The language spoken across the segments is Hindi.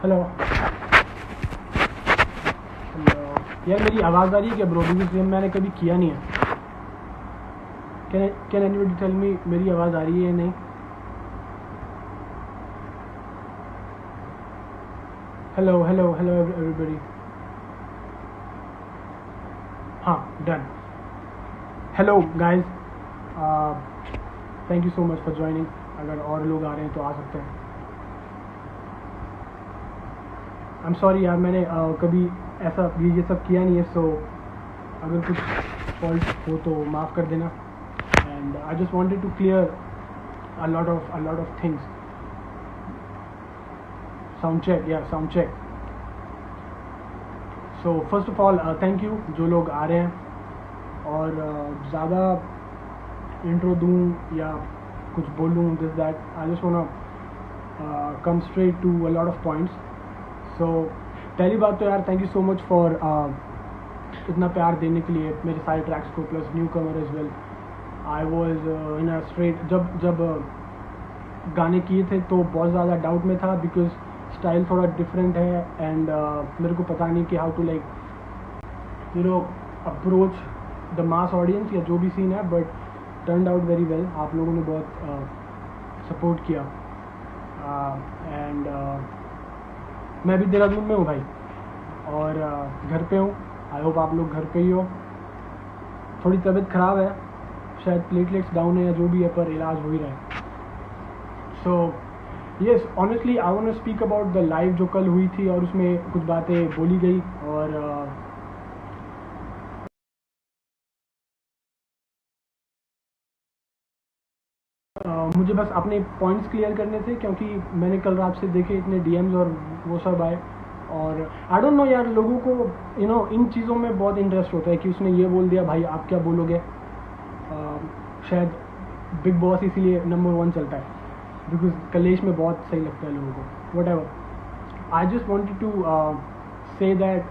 हेलो यार मेरी आवाज़ आ रही है क्या ब्रो? बिकॉज मैंने कभी किया नहीं है. कैन एनीबडी टेल मी मेरी आवाज़ आ रही है या नहीं? Hello hello hello everybody. हाँ done. Hello guys, thank you so much for joining. अगर और लोग आ रहे हैं तो आ सकते हैं. आई एम सॉरी यार, मैंने कभी ऐसा ये सब किया नहीं है, सो अगर कुछ फॉल्ट हो तो माफ़ कर देना. And I just wanted to clear a lot of things. Sound check, yeah, sound check. So first of all thank you जो लोग आ रहे हैं. और ज़्यादा इंट्रो दूँ या कुछ बोलूँ this that, I just want come straight to a lot of points. So पहली बात तो यार thank you so much for इतना प्यार देने के लिए मेरे सारे ट्रैक्स को, plus newcomer as well. I was in a straight जब गाने किए थे तो बहुत ज़्यादा डाउट में था, बिकॉज स्टाइल थोड़ा डिफरेंट है एंड मेरे को पता नहीं कि how to like you know approach the mass audience या जो भी सीन है. But turned out very well. आप लोगों ने बहुत सपोर्ट किया. एंड मैं भी देहरादून में हूँ भाई, और घर पे हूँ. आई होप आप लोग घर पे ही हो. थोड़ी तबीयत ख़राब है, शायद प्लेटलेट्स डाउन है या जो भी है, पर इलाज हो ही रहा है. So yes, honestly I want to speak about the live जो कल हुई थी, और उसमें कुछ बातें बोली गई. और मुझे बस अपने पॉइंट्स क्लियर करने थे, क्योंकि मैंने कल रात से देखे इतने डीएम्स और वो सब आए. और आई डोंट नो यार, लोगों को यू नो इन चीज़ों में बहुत इंटरेस्ट होता है कि उसने ये बोल दिया, भाई आप क्या बोलोगे. शायद बिग बॉस इसीलिए नंबर 1 चलता है, बिकॉज कलेश में बहुत सही लगता है लोगों को. Whatever, I just wanted to say that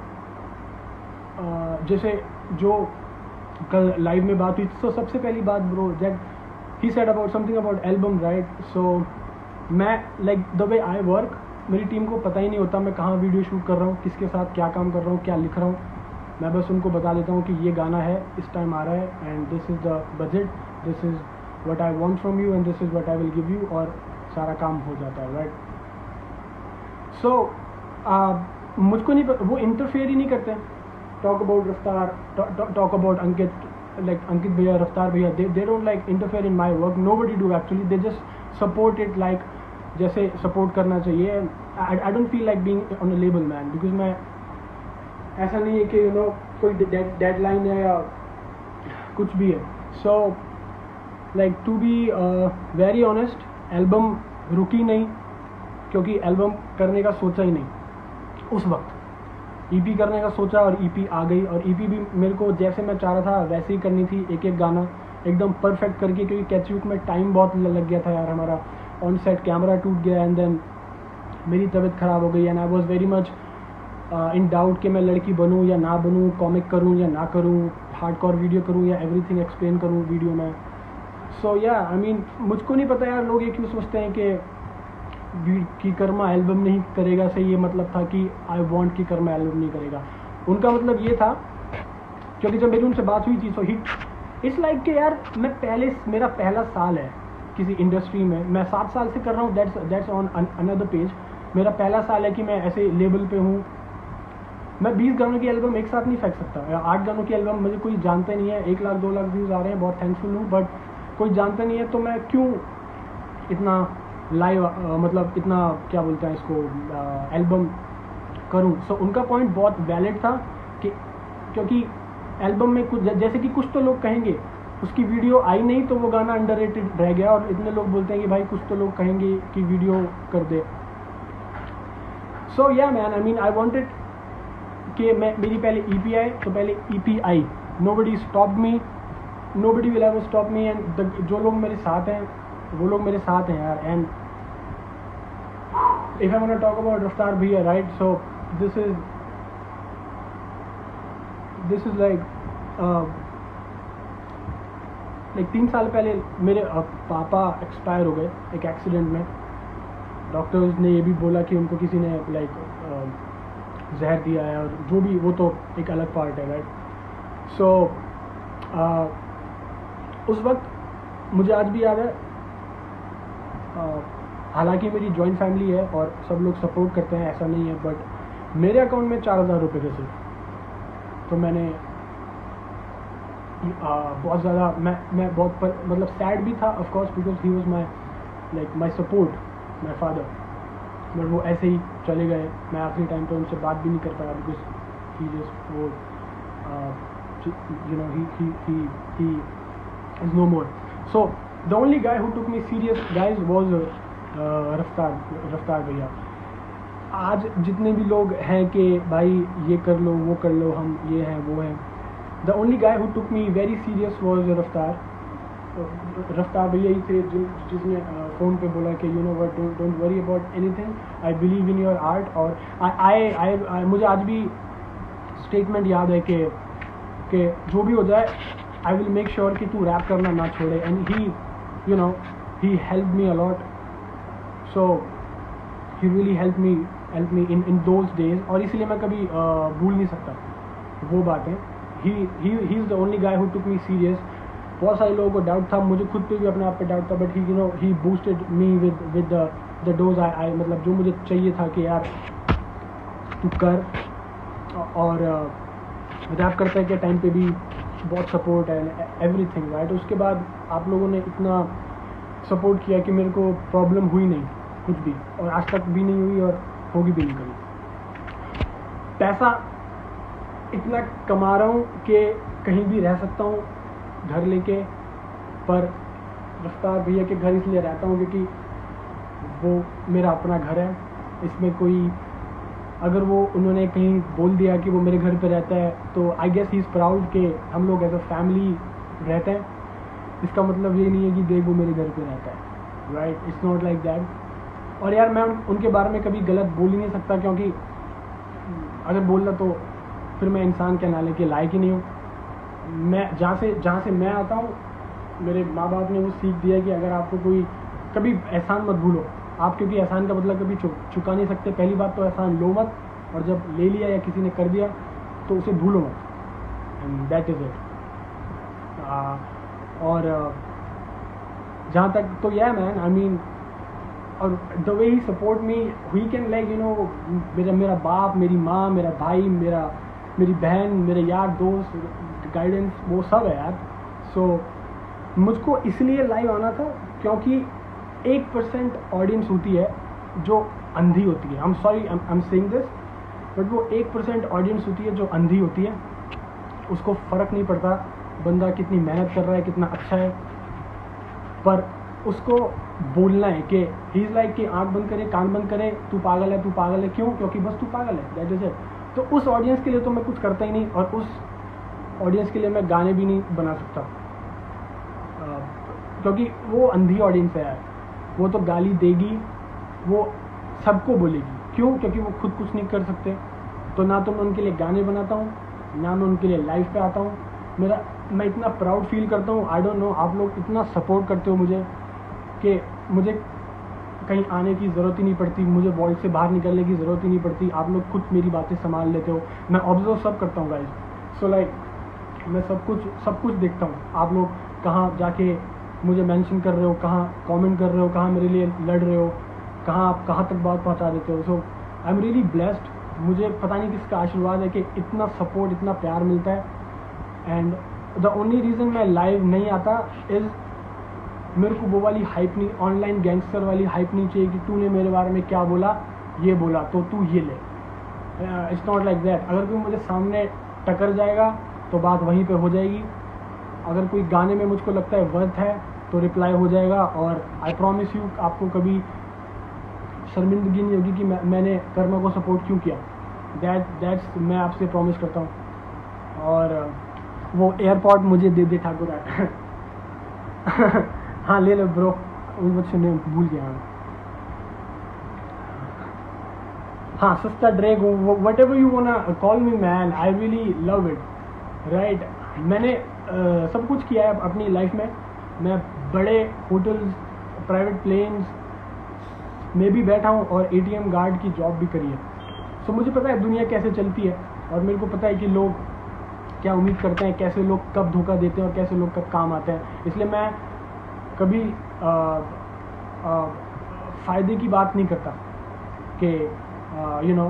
जैसे जो कल लाइव में बात हुई, तो सबसे पहली बात bro, that he said about something about album, right. So मैं like the way I work, मेरी टीम को पता ही नहीं होता मैं कहाँ वीडियो शूट कर रहा हूँ, किसके साथ क्या काम कर रहा हूँ, क्या लिख रहा हूँ. मैं बस उनको बता देता हूँ कि ये गाना है, इस टाइम आ रहा है, and this is the budget, this is what I want from you and this is what I will give you, और सारा काम हो जाता है, राइट. सो मुझको नहीं, वो इंटरफेयर ही नहीं करते. टॉक अबाउट रफ्तार, talk about Ankit, like Ankit bhaiya, Raftar bhaiya, they don't like interfere in my work. Nobody do actually. They just support it like जैसे support करना चाहिए. I don't feel like being on a label man, because मैं ऐसा नहीं है कि you know कोई deadline है या कुछ भी है. So like to be very honest, album रुकी नहीं, क्योंकि album करने का सोचा ही नहीं उस वक्त. ईपी करने का सोचा और ईपी आ गई, और ईपी भी मेरे को जैसे मैं चाह रहा था वैसे ही करनी थी, एक एक गाना एकदम परफेक्ट करके, क्योंकि कैचयूक में टाइम बहुत लग गया था यार. हमारा ऑन सेट कैमरा टूट गया, एंड देन मेरी तबीयत ख़राब हो गई, and I was very much in doubt कि मैं लड़की बनूं या ना बनूं, कॉमिक करूं या ना करूं, हार्डकोर वीडियो करूं या एवरीथिंग एक्सप्लेन करूं वीडियो में. सो या आई मीन मुझको नहीं पता यार लोग ये क्यों सोचते हैं कि कर्मा एल्बम नहीं करेगा से ये मतलब था कि आई वांट कि कर्मा एल्बम नहीं करेगा. उनका मतलब ये था, क्योंकि जब मेरी उनसे बात हुई थी सो हिट इट्स लाइक कि यार मेरा पहला साल है किसी इंडस्ट्री में, मैं 7 साल से कर रहा हूँ, दैट्स ऑन अनदर पेज. मेरा पहला साल है कि मैं ऐसे लेवल पे हूँ. मैं 20 गानों की एल्बम एक साथ नहीं फेंक सकता, 8 गानों की एल्बम मुझे कोई जानता नहीं है. 1 लाख 2 लाख व्यूज़ आ रहे हैं, बहुत थैंकफुल हूँ, बट कोई जानता नहीं है, तो मैं क्यों इतना लाइव मतलब इतना क्या बोलते हैं इसको एल्बम करूं. सो उनका पॉइंट बहुत वैलिड था कि क्योंकि एल्बम में कुछ जैसे कि कुछ तो लोग कहेंगे उसकी वीडियो आई नहीं तो वो गाना अंडररेटेड रह गया, और इतने लोग बोलते हैं कि भाई कुछ तो लोग कहेंगे कि वीडियो कर दे. सो या man, I mean I wanted कि मेरी पहले ईपी आए, तो पहले EP I. Nobody stop me, nobody will ever stop me, and जो लोग मेरे साथ हैं वो लोग मेरे साथ हैं यार. And if I want to talk about Raftar bhaiya, right, so this is like 3 साल पहले मेरे पापा एक्सपायर हो गए एक एक्सीडेंट में. डॉक्टर्स ने ये भी बोला कि उनको किसी ने लाइक जहर दिया है, और जो भी, वो तो एक अलग पार्ट है, राइट. सो उस वक्त मुझे आज भी याद है, हालांकि मेरी जॉइंट फैमिली है और सब लोग सपोर्ट करते हैं, ऐसा नहीं है, बट मेरे अकाउंट में 4,000 रुपये थे सिर्फ. तो मैंने बहुत ज़्यादा, मैं बहुत मतलब सैड भी था of course, because he was my support, my father. But वो ऐसे ही चले गए. मैं आखिरी टाइम पे उनसे बात भी नहीं कर पाया, बिकॉज ही जस्ट वो you know he is no more. So the only guy who took me serious, guys, was रफ्तार भैया. आज जितने भी लोग हैं कि भाई ये कर लो, वो कर लो, हम ये हैं, वो हैं, the only guy who took me very serious was रफ्तार भैया ही थे जिसने फ़ोन पे बोला कि you know what, don't worry about anything, I believe in your art. और मुझे आज भी स्टेटमेंट याद है कि जो भी हो जाए, आई विल मेक श्योर कि तू रैप करना ना छोड़े. And he help me a lot. So he really help me in those days. और इसलिए मैं कभी भूल नहीं सकता वो बातें. He is the only guy who took me serious. बहुत सारे लोगों को डाउट था, मुझे खुद पे भी अपने आप पे डाउट था, but he boosted me with the dose I मतलब जो मुझे चाहिए था कि यार तू कर. और रैप करते के टाइम पे भी बहुत सपोर्ट है, एवरीथिंग, राइट. उसके बाद आप लोगों ने इतना सपोर्ट किया कि मेरे को प्रॉब्लम हुई नहीं कुछ भी, और आज तक भी नहीं हुई और होगी भी नहीं कभी. पैसा इतना कमा रहा हूँ कि कहीं भी रह सकता हूँ घर लेके, पर रफ्तार भैया के घर इसलिए रहता हूँ क्योंकि वो मेरा अपना घर है. इसमें कोई, अगर वो उन्होंने कहीं बोल दिया कि वो मेरे घर पे रहता है, तो I guess he is proud कि हम लोग एज अ फैमिली रहते हैं. इसका मतलब ये नहीं है कि देख वो मेरे घर पे रहता है, right. It's not like that. और यार मैं उनके बारे में कभी गलत बोल ही नहीं सकता, क्योंकि अगर बोलना तो फिर मैं इंसान के नाले के लायक ही नहीं हूँ. मैं जहाँ से मैं आता हूँ, मेरे माँ बाप ने वो सीख दिया कि अगर आपको कोई, कभी एहसान मत भूलो आप, क्योंकि एहसान का मतलब कभी चुका नहीं सकते. पहली बात तो एहसान लो मत, और जब ले लिया या किसी ने कर दिया तो उसे भूलो मत. And that is it. और जहाँ तक तो यह मैन, आई मीन, और the way he support me, he can like मेरा बाप, मेरी माँ, मेरा भाई, मेरी बहन, मेरे यार दोस्त, गाइडेंस, वो सब है यार. सो मुझको इसलिए लाइव आना था क्योंकि 1% ऑडियंस होती है जो अंधी होती है. I am sorry, I am saying this, but वो 1% ऑडियंस होती है जो अंधी होती है. उसको फ़र्क नहीं पड़ता बंदा कितनी मेहनत कर रहा है, कितना अच्छा है, पर उसको बोलना है कि ही इज़ लाइक कि आँख बंद करे, कान बंद करे, तू पागल है, तू पागल है. क्यों? क्योंकि बस तू पागल है, दैट इज़ इट. तो उस ऑडियंस के लिए तो मैं कुछ करता ही नहीं, और उस ऑडियंस के लिए मैं गाने भी नहीं बना सकता, क्योंकि वो अंधी ऑडियंस है यार. वो तो गाली देगी, वो सबको बोलेगी. क्यों? क्योंकि वो खुद कुछ नहीं कर सकते. तो ना तो मैं उनके लिए गाने बनाता हूँ, ना मैं उनके लिए लाइव पे आता हूँ. मैं इतना प्राउड फील करता हूँ. आई डोंट नो, आप लोग इतना सपोर्ट करते हो मुझे कि मुझे कहीं आने की ज़रूरत ही नहीं पड़ती, मुझे वॉइस से बाहर निकलने की ज़रूरत ही नहीं पड़ती. आप लोग खुद मेरी बातें संभाल लेते हो. मैं ऑब्जर्व सब करता हूँ गाइस. सो लाइक मैं सब कुछ देखता हूँ. आप लोग कहाँ जाके मुझे मेंशन कर रहे हो, कहाँ कमेंट कर रहे हो, कहाँ मेरे लिए लड़ रहे हो, कहाँ तक बात पहुँचा देते हो. सो आई एम रियली ब्लेस्ड. मुझे पता नहीं किसका आशीर्वाद है कि इतना सपोर्ट, इतना प्यार मिलता है. एंड द ओनली रीज़न मैं लाइव नहीं आता इज़, मेरे को वो वाली हाइप नहीं, ऑनलाइन गैंगस्टर वाली हाइप नहीं चाहिए कि तूने मेरे बारे में क्या बोला, ये बोला तो तू ये ले. It's not like that. अगर कोई मुझे सामने टकर जाएगा तो बात वहीं पे हो जाएगी. अगर कोई गाने में मुझको लगता है वर्थ है तो रिप्लाई हो जाएगा. और आई प्रॉमिस यू, आपको कभी शर्मिंदगी नहीं होगी कि मैंने कर्मा को सपोर्ट क्यों किया. दैट्स मैं आपसे प्रॉमिस करता हूँ. और वो एयरपॉड मुझे दे दे ठाकुर. हाँ ले लो ब्रो, उस बच्चे ने भूल गया. हाँ सस्ता drag, what ever you वांना call me man, I really love it, right. मैंने सब कुछ किया है अपनी लाइफ में. मैं बड़े होटल्स, प्राइवेट प्लेन्स, मैं भी बैठा हूँ और ATM गार्ड की जॉब भी करी है। सो मुझे पता है दुनिया कैसे चलती है, और मेरे को पता है कि लोग क्या उम्मीद करते हैं, कैसे लोग कब धोखा देते हैं और कैसे लोग कब काम आते हैं। इसलिए मैं कभी फ़ायदे की बात नहीं करता कि यू नो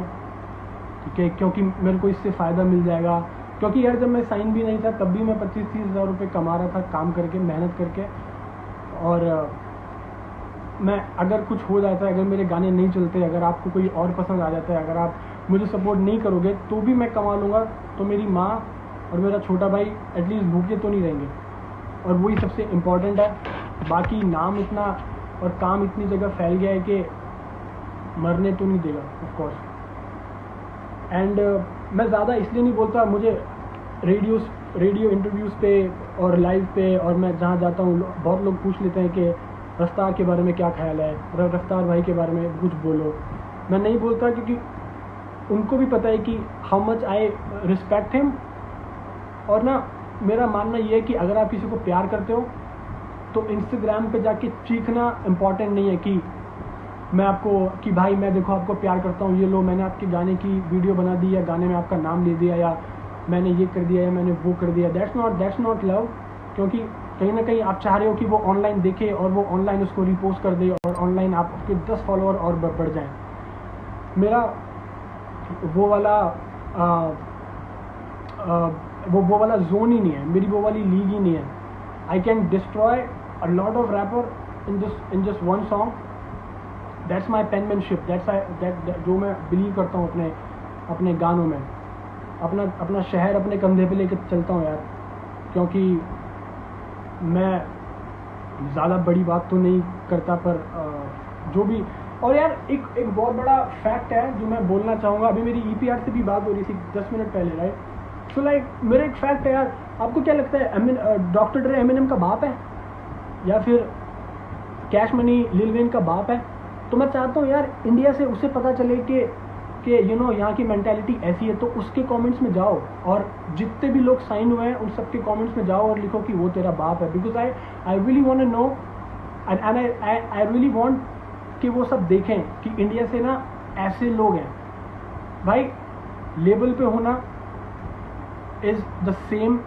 कि क्योंकि मेरे को इससे फ़ायदा मिल जाएगा। क्योंकि यार जब मैं साइन भी नहीं था तब भी मैं 25-30 हज़ार रुपये कमा रहा था काम करके, मेहनत करके। और मैं अगर कुछ हो जाता है, अगर मेरे गाने नहीं चलते, अगर आपको कोई और पसंद आ जाता है, अगर आप मुझे सपोर्ट नहीं करोगे तो भी मैं कमा लूँगा, तो मेरी माँ और मेरा छोटा भाई एटलीस्ट भूखे तो नहीं रहेंगे, और वही सबसे इम्पॉर्टेंट है। बाकी नाम इतना और काम इतनी जगह फैल गया है कि मरने तो नहीं देगा ऑफ कोर्स। एंड मैं ज़्यादा इसलिए नहीं बोलता, मुझे रेडियो इंटरव्यूज़ पे और लाइव पे और मैं जहाँ जाता हूँ बहुत लोग पूछ लेते हैं कि रफ्तार के बारे में क्या ख्याल है, रफ्तार भाई के बारे में कुछ बोलो। मैं नहीं बोलता क्योंकि उनको भी पता है कि how much I respect him. और ना मेरा मानना ये है कि अगर आप किसी को प्यार करते हो तो इंस्टाग्राम पे जाके चीखना इम्पॉर्टेंट नहीं है कि मैं आपको कि भाई मैं देखो आपको प्यार करता हूँ, ये लो मैंने आपके गाने की वीडियो बना दी, या गाने में आपका नाम ले दिया, या मैंने ये कर दिया, या मैंने वो कर दिया। That's not love. क्योंकि कहीं ना कहीं आप चाह रहे हो कि वो ऑनलाइन देखे और वो ऑनलाइन उसको रिपोस्ट कर दे और ऑनलाइन आपके 10 फॉलोअर और बढ़ जाएं। मेरा वो वाला वो वाला जोन ही नहीं है, मेरी वो वाली लीग ही नहीं है। I can destroy a lot of rapper in just one song. That's my penmanship, जो मैं बिलीव करता हूँ अपने गानों में। अपना शहर अपने कंधे पे लेकर चलता हूँ यार, क्योंकि मैं ज़्यादा बड़ी बात तो नहीं करता, पर जो भी। और यार एक बहुत बड़ा फैक्ट है जो मैं बोलना चाहूँगा। अभी मेरी EPR से भी बात हो रही थी 10 मिनट पहले, राइट। सो लाइक मेरा एक फैक्ट है यार, आपको क्या लगता है डॉक्टर ड्रे एमिनेम का बाप है या फिर कैश मनी लिल वेन का बाप है? तो मैं चाहता हूँ यार इंडिया से उसे पता चले कि यू नो यहाँ की मेंटालिटी ऐसी है। तो उसके कमेंट्स में जाओ और जितने भी लोग साइन हुए हैं उन सबके कमेंट्स में जाओ और लिखो कि वो तेरा बाप है। Because I really want to know and I really want कि वो सब देखें कि इंडिया से ना ऐसे लोग हैं भाई। लेवल पे होना is the same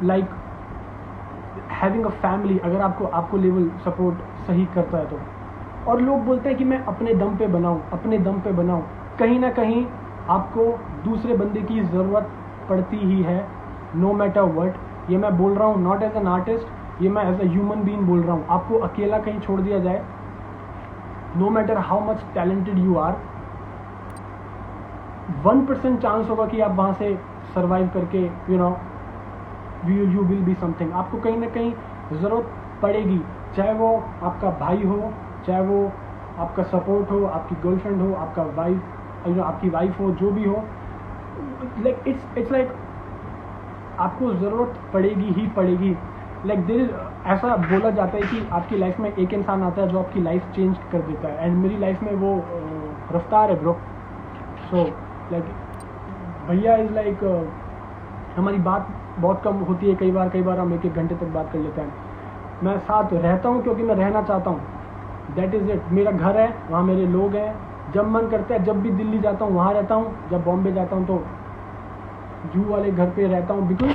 like having a family, अगर आपको लेवल सपोर्ट सही करता है तो। और लोग बोलते हैं कि मैं अपने दम पे बनाऊं, कहीं ना कहीं आपको दूसरे बंदे की ज़रूरत पड़ती ही है, नो मैटर व्हाट। ये मैं बोल रहा हूँ नॉट एज एन आर्टिस्ट, ये मैं एज अ ह्यूमन बीइंग बोल रहा हूँ। आपको अकेला कहीं छोड़ दिया जाए, no matter how much talented you are, 1% chance होगा कि आप वहाँ से सर्वाइव करके you know you will be something. आपको कहीं ना कहीं ज़रूरत पड़ेगी, चाहे वो आपका भाई हो, चाहे वो आपका सपोर्ट हो, आपकी गर्लफ्रेंड हो, आपका आपकी वाइफ हो, जो भी हो। लाइक इट्स लाइक आपको ज़रूरत पड़ेगी ही पड़ेगी। लाइक ऐसा बोला जाता है कि आपकी लाइफ में एक इंसान आता है जो आपकी लाइफ चेंज कर देता है, एंड मेरी लाइफ में वो रफ्तार है ब्रो। सो लाइक भैया इज़ लाइक हमारी बात बहुत कम होती है, कई बार हम 1-1 घंटे तक बात कर लेते हैं। मैं साथ रहता हूँ क्योंकि मैं रहना चाहता हूँ, दैट इज़ इट। मेरा घर है, वहाँ मेरे लोग हैं, जब मन करता है जब भी दिल्ली जाता हूँ वहाँ रहता हूँ, जब बॉम्बे जाता हूँ तो जू वाले घर पे रहता हूँ। बिकॉज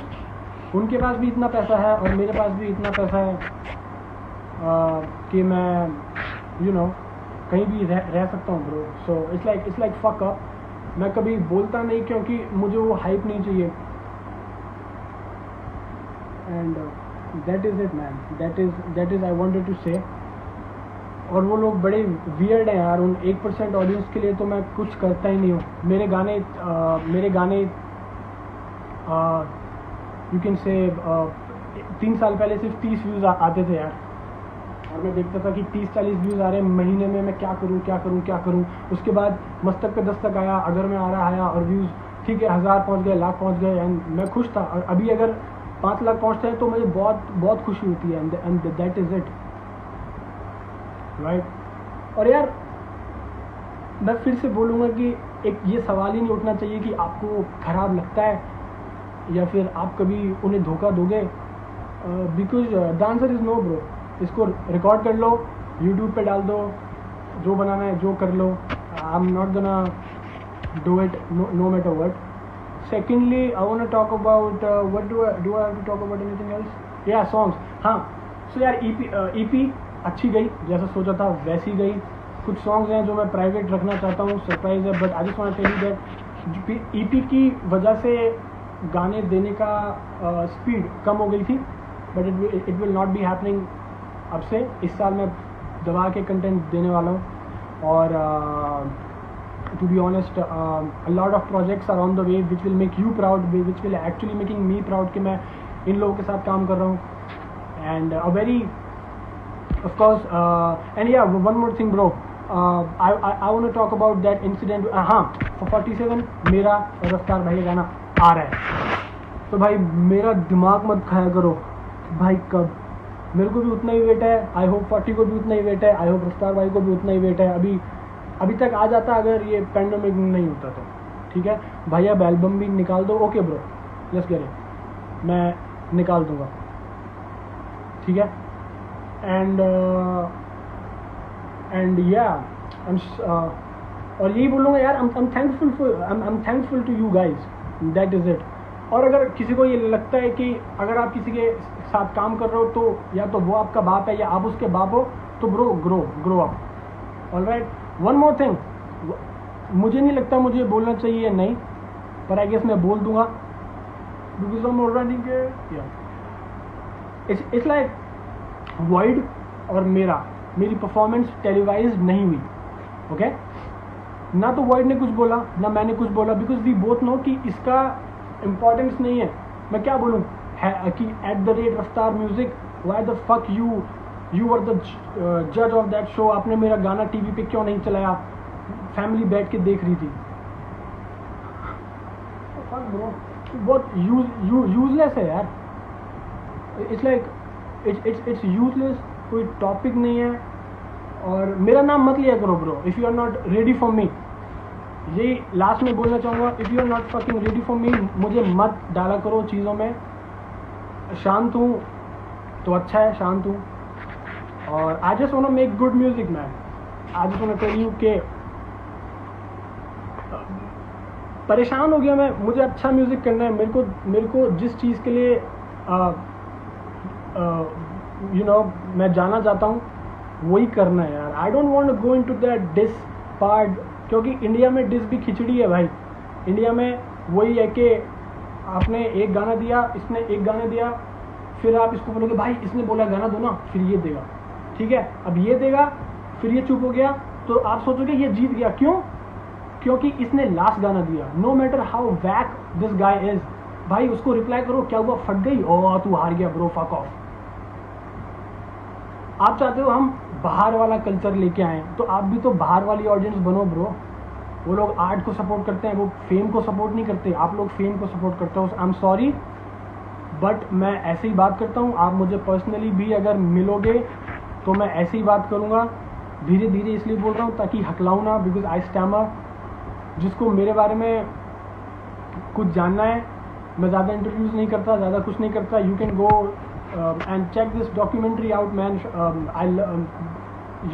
उनके पास भी इतना पैसा है और मेरे पास भी इतना पैसा है कि मैं यू नो कहीं भी रह सकता हूँ bro. So it's like fuck up. मैं कभी बोलता नहीं क्योंकि मुझे वो हाइप नहीं चाहिए, and that is it man, that is I wanted to say. और वो लोग बड़े वियर्ड हैं यार, उन 1% ऑडियंस के लिए तो मैं कुछ करता ही नहीं हूँ। मेरे गाने यू कैन से 3 साल पहले सिर्फ 30 व्यूज़ आते थे यार, और मैं देखता था कि 30-40 व्यूज़ आ रहे हैं महीने में, मैं क्या करूँ। उसके बाद मस्तक पे दस्तक आया, अगर मैं आया और व्यूज़ ठीक है 1000 पहुँच गए, लाख पहुँच गए, एंड मैं खुश था। और अभी अगर 5 लाख पहुँचते हैं तो मुझे बहुत खुशी होती है, and that is it right. और यार मैं फिर से बोलूँगा कि एक ये सवाल ही नहीं उठना चाहिए कि आपको ख़राब लगता है या फिर आप कभी उन्हें धोखा दोगे, because the answer is no bro. इसको रिकॉर्ड कर लो, यूट्यूब पे डाल दो, जो बनाना है जो कर लो. I am not gonna do it no matter what. Secondly, I want to talk about what do I have to talk about anything else? Yeah, songs. हाँ, so यार EP अच्छी गई, जैसा सोचा था वैसी गई. कुछ सॉन्ग्स हैं जो मैं प्राइवेट रखना चाहता हूँ, सरप्राइज है, but I just want to tell you that EP की वजह से गाने देने का स्पीड कम हो गई थी, but it will not be happening अब से. इस साल मैं दबा के कंटेंट देने वाला हूँ. और to be honest, a lot of projects are on the way which will make you proud, which will actually making me proud कि मैं इन लोगों के साथ काम कर रहा हूँ. And a very of course and yeah, one more thing bro, I want to talk about that incident. हाँ, for 47 मेरा और रफ्तार भाई का गाना आ रहा है, तो भाई मेरा दिमाग मत खाया करो भाई कब. मेरे को भी उतना ही वेट है, आई होप 40 को भी उतना ही वेट है, आई होप रफ्तार भाई को भी उतना ही वेट है. अभी तक आ जाता अगर ये पैंडेमिक नहीं होता तो. ठीक है भाई, अब एल्बम भी निकाल दो. Okay bro, let's get it, मैं निकाल दूंगा. ठीक है. एंड या और यही बोलूँगा यार, I am thankful to you guys, that is it. और अगर किसी को ये लगता है कि अगर आप किसी के साथ काम कर रहे हो तो या तो वो आपका बाप है या आप उसके बाप हो, तो bro grow up. Alright, one more thing, मुझे नहीं लगता मुझे बोलना चाहिए या नहीं, पर आई गेस मैं बोल दूंगा because I am already it's like void और मेरी परफॉर्मेंस टेलीवाइज नहीं हुई. ओके, ना तो वॉइड ने कुछ बोला ना मैंने कुछ बोला, बिकॉज वी बोथ नो कि इसका इम्पोर्टेंस नहीं है. मैं क्या बोलूँ कि at the rate Raftaar music, why the fuck you are the जज ऑफ दैट शो. आपने मेरा गाना टीवी पे क्यों नहीं चलाया, फैमिली बैठ के देख रही थी. बहुत यूजलेस है यार. इट्स लाइक इट्स यूजलेस, कोई टॉपिक नहीं है. और मेरा नाम मत लिया करो bro if you are not ready for me. यही लास्ट में बोलना चाहूँगा, if you are not fucking ready for me, मुझे मत डाला करो चीज़ों में. शांत हूँ तो अच्छा है, शांत हूँ. और I just want to make good music man. I just want to tell you के परेशान हो गया मैं, मुझे अच्छा म्यूजिक करना है. मेरे को जिस चीज़ के लिए मैं जाना चाहता हूँ वही करना है यार. I don't want to go into that diss part, क्योंकि इंडिया में डिस भी खिचड़ी है भाई. इंडिया में वही है कि आपने एक गाना दिया, इसने एक गाना दिया, फिर आप इसको बोलोगे भाई इसने बोला गाना दो ना, फिर ये देगा. ठीक है, अब ये देगा, फिर ये चुप हो गया, तो आप सोचोगे ये जीत गया. क्यों? क्योंकि इसने लास्ट गाना दिया. No matter how wack this guy is, भाई उसको रिप्लाई करो क्या हुआ, फट गई, ओ तू हार गया ब्रो, फक ऑफ. आप चाहते हो हम बाहर वाला कल्चर लेके आए, तो आप भी तो बाहर वाली ऑडियंस बनो ब्रो. वो लोग आर्ट को सपोर्ट करते हैं, वो फेम को सपोर्ट नहीं करते. आप लोग फेम को सपोर्ट करते हो. आई एम सॉरी, बट मैं ऐसे ही बात करता हूँ. आप मुझे पर्सनली भी अगर मिलोगे तो मैं ऐसे ही बात करूँगा. धीरे धीरे इसलिए बोल रहा हूँ ताकि हकलाऊँ ना, बिकॉज आई स्टैमर. जिसको मेरे बारे में कुछ जानना है, मैं ज़्यादा इंटरव्यूज़ नहीं करता, ज़्यादा कुछ नहीं करता. You can go and check this documentary out man.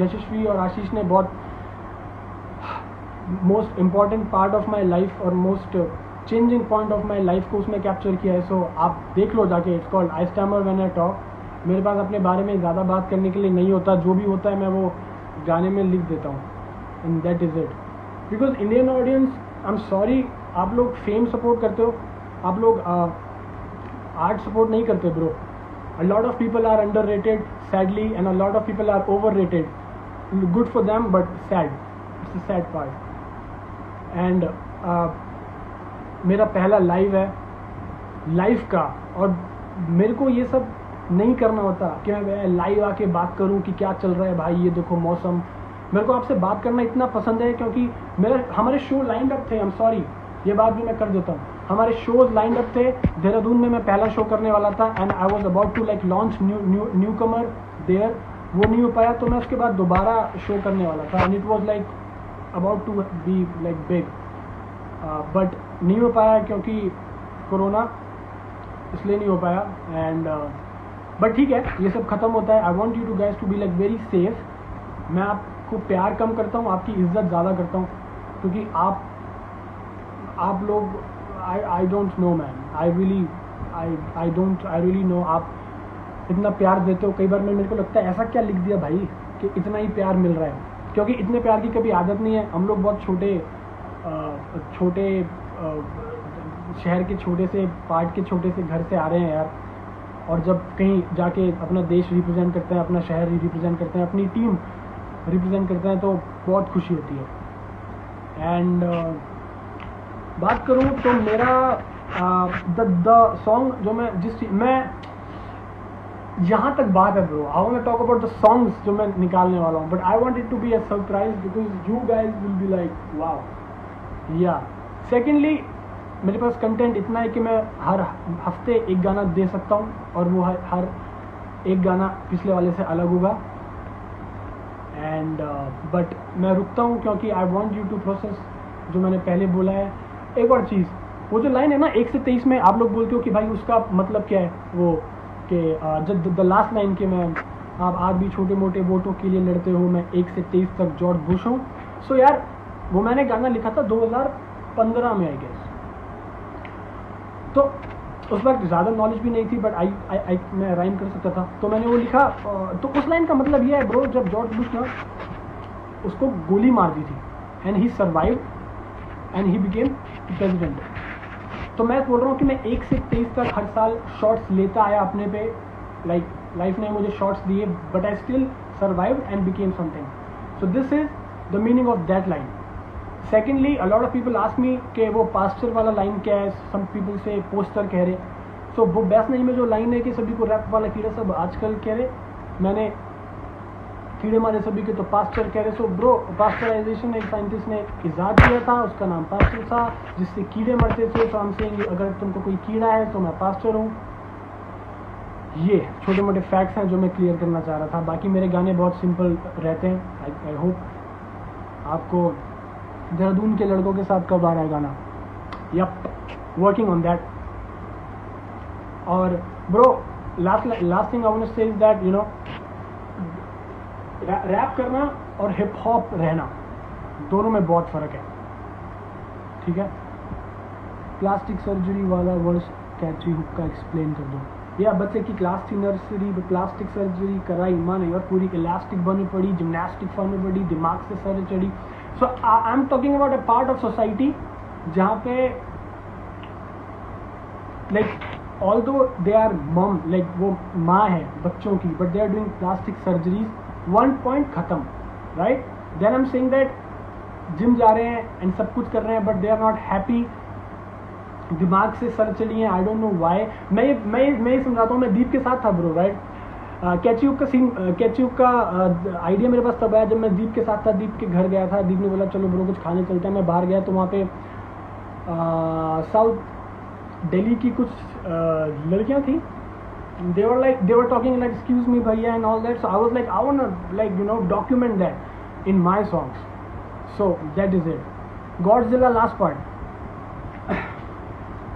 Yashasvi और आशीष ने बहुत most important part of my life और most changing point of my life को उसमें कैप्चर किया है. सो आप देख लो जाके. It's called I stammer when I talk. मेरे पास अपने बारे में ज़्यादा बात करने के लिए नहीं होता. जो भी होता है मैं वो गाने में लिख देता हूँ, and that is it. Because Indian audience, I am sorry, आप लोग फेम सपोर्ट करते हो, आप लोग आर्ट सपोर्ट नहीं करते bro. A lot of people are underrated, sadly, and a lot of people are overrated. Good for them, but sad. It's the sad part. And मेरा पहला लाइव है लाइफ का, और मेरे को ये सब नहीं करना होता कि मैं लाइव आके बात करूं कि क्या चल रहा है भाई, ये देखो मौसम. मेरे को आपसे बात करना इतना पसंद है क्योंकि हमारे शो लाइंड अप थे. आई एम सॉरी, ये बात भी मैं कर देता हूँ. हमारे शोज लाइंड अप थे. देहरादून में मैं पहला शो करने वाला था, and I was about to like launch new comer there. वो नहीं हो पाया, तो मैं उसके बाद दोबारा शो करने वाला था, and it was like about to be like big, but नहीं हो पाया क्योंकि कोरोना, इसलिए नहीं हो पाया. एंड बट ठीक है, ये सब खत्म होता है. I want you to guys to be like very safe. मैं आपको प्यार कम करता हूँ, आपकी इज्जत ज़्यादा करता हूँ, क्योंकि आप लोग I don't know man, I really know आप इतना प्यार देते हो। कई बार मेरे को लगता है ऐसा क्या लिख दिया भाई कि इतना ही प्यार मिल रहा है, क्योंकि इतने प्यार की कभी आदत नहीं है। हम लोग बहुत छोटे शहर के छोटे से पार्ट के छोटे से घर से आ रहे हैं यार, और जब कहीं जाके अपना देश रिप्रेजेंट करते हैं, अपना शहर रिप्रेजेंट करते हैं, अपनी टीम रिप्रेजेंट करते हैं, तो बहुत खुशी होती है। एंड बात करूँ तो मेरा द सॉन्ग जो मैं यहाँ तक बात है bro, I want to talk about the songs जो मैं निकालने वाला हूँ, but I want it to be a surprise because you guys will be like wow. या सेकेंडली मेरे पास कंटेंट इतना है कि मैं हर हफ्ते एक गाना दे सकता हूँ, और वो हर एक गाना पिछले वाले से अलग होगा। एंड बट मैं रुकता हूँ क्योंकि I want you to process जो मैंने पहले बोला है। एक और चीज़, वो जो लाइन है ना 1 से 23 में, आप लोग बोलते हो कि भाई उसका मतलब क्या है, वो कि जब द लास्ट लाइन के मैं आप आज भी छोटे मोटे वोटों के लिए लड़ते हो, मैं 1 से 23 तक जॉर्ज बुश हूँ। सो यार वो मैंने गाना लिखा था 2015 में आई गेस, तो उस वक्त ज़्यादा नॉलेज भी नहीं थी, बट मैं राइम कर सकता था, तो मैंने वो लिखा। तो उस लाइन का मतलब ये है ब्रो, जब जॉर्ज बुश ना उसको गोली मार दी थी and he survive and he became president, तो मैं बोल रहा हूँ कि मैं 1 से 23 तक हर साल शॉट्स लेता आया अपने पे, लाइक लाइफ ने मुझे शॉट्स दिए, but I still survive and became something. So this is the meaning of that line. Secondly a lot of people ask me कि वो पास्टर वाला लाइन क्या है, सम पीपल से पोस्टर कह रहे, सो वो बेस्ट नहीं में जो लाइन है कि सभी को रैप वाला कीड़ा सब आजकल कह रहे, मैंने कीड़े मारे सभी के तो पास्टर कह रहे। सो ब्रो, पास्टराइजेशन एक साइंटिस्ट ने इजाद किया था, उसका नाम पास्टर था, जिससे कीड़े मरते थे। तो हम सेइंग अगर तुमको कोई कीड़ा है तो मैं पास्टर हूँ। ये छोटे मोटे फैक्ट्स हैं जो मैं क्लियर करना चाह रहा था। बाकी मेरे गाने बहुत सिंपल रहते हैं। आई होप आपको देहरादून के लड़कों के साथ कब आ रहा है गाना, यप वर्किंग ऑन दैट। और bro last thing I want to say is that you know, rap करना और हिप हॉप रहना दोनों में बहुत फ़र्क है, ठीक है। प्लास्टिक सर्जरी वाला वर्ड्स कैची हुक का एक्सप्लेन कर दो। या बच्चे की क्लास थी नर्सरी में, प्लास्टिक सर्जरी कराई माँ ने और पूरी इलास्टिक बनी पड़ी, जिम्नास्टिक फॉर्म में पड़ी, दिमाग से सर चढ़ी। So I am talking about a part of society जहाँ पे like although they are mum, like वो माँ है बच्चों की, but they are doing plastic surgeries, 1 point खत्म, right. Then I am saying that gym जा रहे हैं एंड सब कुछ कर रहे हैं, but they are not happy, दिमाग से सर चली है, आई डोंट नो व्हाई। मैं समझाता हूँ, मैं दीप के साथ था ब्रो, राइट। कैचयूक का सीन, कैचयूक का आइडिया मेरे पास तब आया जब मैं दीप के साथ था। दीप के घर गया था, दीप ने बोला चलो ब्रो कुछ खाने चलते हैं। मैं बाहर गया तो वहाँ पे साउथ दिल्ली की कुछ लड़कियाँ थी, they were talking like excuse me bhaiya and all that, so I was like I want to like you know document that in my songs. So that is it. Godzilla last part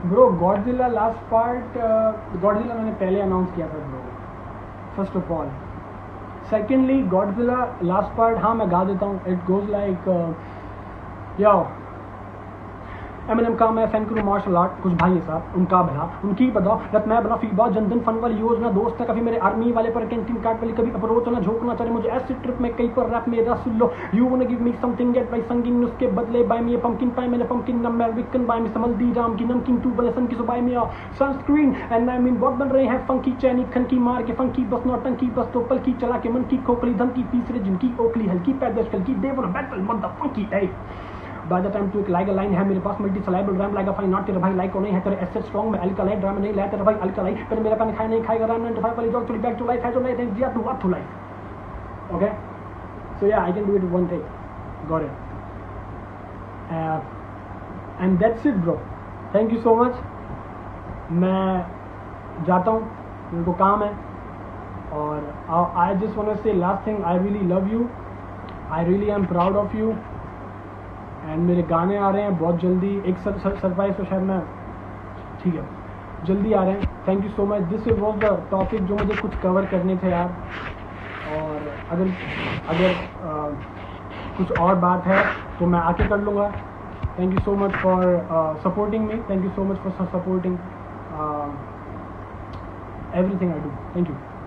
bro, Godzilla last part Godzilla मैंने पहले अनाउंस किया था bro, first of all. Secondly Godzilla last part हाँ मैं गा देता हूँ, it goes like yo Eminem का मैं फैन करूँ मार्शल आर्ट, कुछ भाई है साहब उनका भला उनकी बताओ, रत मैं बना फीबा जनधन फंड वाली योजना, दोस्त है कभी मेरे आर्मी वाले पर कैंटीन कार्ड वाली, कभी अप्रोच ना झोंकना चाहे मुझे ऐसी ट्रिप में कई पर रैप मेरा सुन लो, you want give me something get by singing, उसके बदले बाय मी पंकिन पाई, मैंने पंकिन अमेरिकन बाय मी समल दी राम की नमकीन टू बने सन की सुबाई में सनस्क्रीन एंड आई मीन बहुत बन रहे हैं फंकी चैनी खनकी मार के फंकी बस नौटंकी बस तो पल की चला के मन की खोखली धमकी तीसरे जिनकी ओखली हल्की पैदश कल की देवर बैटल मत फंकी ए By the time to एक लाइक लाइन है मेरे पास multisyllable rhyme like fine not तेरे भाई लाइक को नहीं है तेरे एसेट स्ट्रांग में अल्कलाइड ड्रामा नहीं लाया तेरा भाई अल्कलाई पर मेरा पानी खाया नहीं खाएगा रैम 95 वाली job to back to life है जो नहीं थे दिया to what to life. Okay so yeah I can do it one take got it and that's it bro, thank you so much. मैं जाता हूँ, मेरे को काम है, और I just want to say last thing, I really love you, I really am proud of you and मेरे गाने आ रहे हैं बहुत जल्दी, एक सरप्राइज तो शायद मैं ठीक है जल्दी आ रहे हैं। Thank you so much, this was the topic जो मुझे कुछ कवर करने थे यार, और अगर अगर कुछ और बात है तो मैं आके कर लूँगा. Thank you so much for supporting me. Thank you so much for supporting everything I do. Thank you.